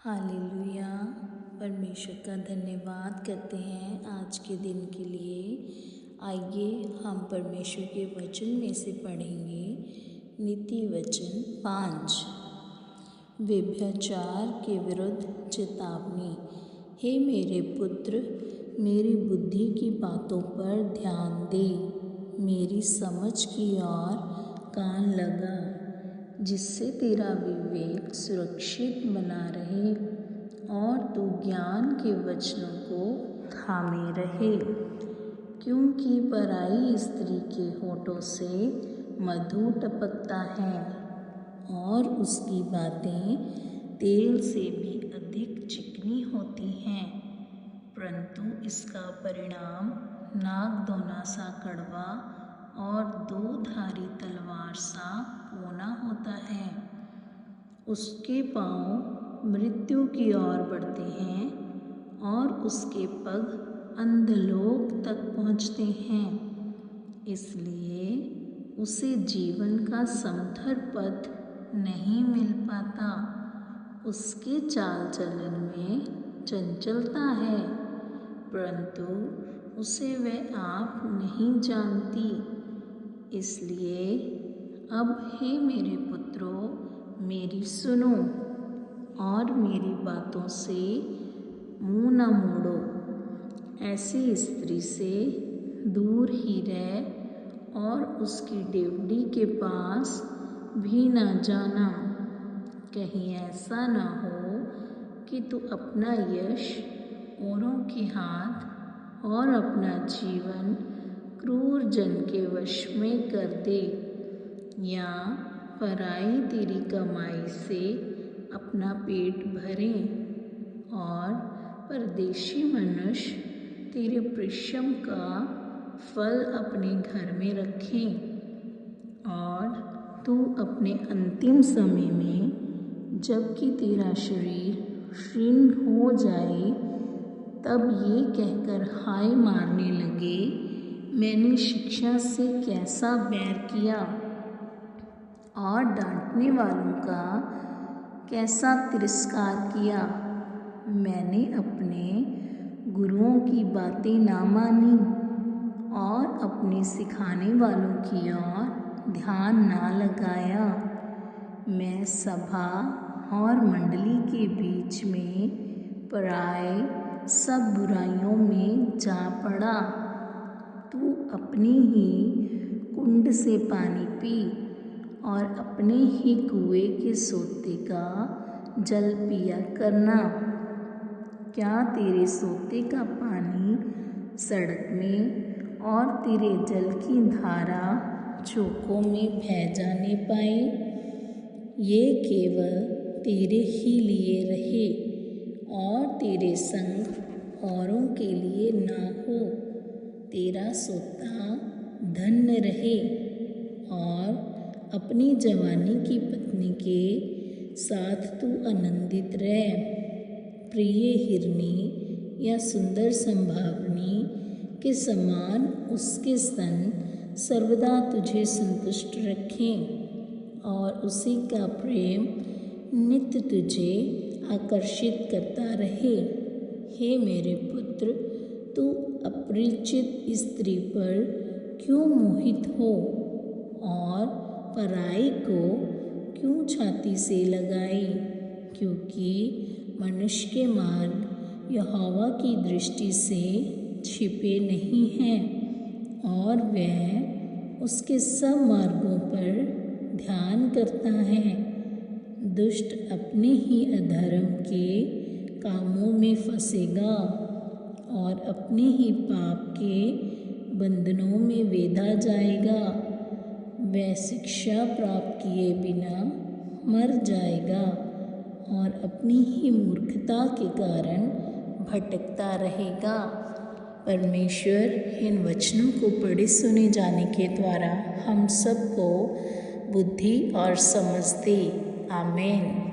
Hallelujah. परमेश्वर का धन्यवाद करते हैं आज के दिन के लिए। आइए हम परमेश्वर के वचन में से पढ़ेंगे। नीति वचन 5। व्यभिचार के विरुद्ध चेतावनी। हे मेरे पुत्र, मेरी बुद्धि की बातों पर ध्यान दे, मेरी समझ की ओर कान लगा, जिससे तेरा विवेक सुरक्षित बना रहे और तू ज्ञान के वचनों को थामे रहे। क्योंकि पराई स्त्री के होठों से मधु टपकता है और उसकी बातें तेल से भी अधिक चिकनी होती हैं, परंतु इसका परिणाम नाक दोना सा कड़वा और दो धारी तलवार सा कोना होता है। उसके पांव मृत्यु की ओर बढ़ते हैं और उसके पग अंधलोक तक पहुँचते हैं। इसलिए उसे जीवन का समथर पथ नहीं मिल पाता। उसके चाल चलन में चंचलता है, परंतु उसे वह आप नहीं जानती। इसलिए अब हे मेरे पुत्रों, मेरी सुनो और मेरी बातों से मुँह न मोड़ो। ऐसी स्त्री से दूर ही रह और उसकी डेवढ़ी के पास भी न जाना। कहीं ऐसा न हो कि तू अपना यश औरों के हाथ और अपना जीवन क्रूर जन के वश में कर दे, या पराई तेरी कमाई से अपना पेट भरें और परदेशी मनुष्य तेरे परिश्रम का फल अपने घर में रखें, और तू अपने अंतिम समय में जबकि तेरा शरीर क्षीण हो जाए तब ये कहकर हाय मारने लगे, मैंने शिक्षा से कैसा बैर किया और डांटने वालों का कैसा तिरस्कार किया। मैंने अपने गुरुओं की बातें ना मानी और अपने सिखाने वालों की ओर ध्यान ना लगाया। मैं सभा और मंडली के बीच में पराए सब बुराइयों में जा पड़ा। तू अपनी ही कुंड से पानी पी और अपने ही कुएं के सोते का जल पिया करना। क्या तेरे सोते का पानी सड़क में और तेरे जल की धारा चौकों में बह जाने पाए? ये केवल तेरे ही लिए रहे और तेरे संग औरों के लिए ना हो। तेरा सोता धन्य रहे और अपनी जवानी की पत्नी के साथ तू आनंदित रह। प्रिय हिरनी या सुंदर संभावनी के समान उसके स्तन सर्वदा तुझे संतुष्ट रखें और उसी का प्रेम नित्य तुझे आकर्षित करता रहे। हे मेरे पुत्र, तू अपरिचित स्त्री पर क्यों मोहित हो और पराई को क्यों छाती से लगाई? क्योंकि मनुष्य के मार्ग यहोवा की दृष्टि से छिपे नहीं हैं और वह उसके सब मार्गों पर ध्यान करता है। दुष्ट अपने ही अधर्म के कामों में फंसेगा और अपने ही पाप के बंधनों में बेधा जाएगा। वह शिक्षा प्राप्त किए बिना मर जाएगा और अपनी ही मूर्खता के कारण भटकता रहेगा। परमेश्वर इन वचनों को पढ़े सुने जाने के द्वारा हम सबको बुद्धि और समझ दे। आमीन।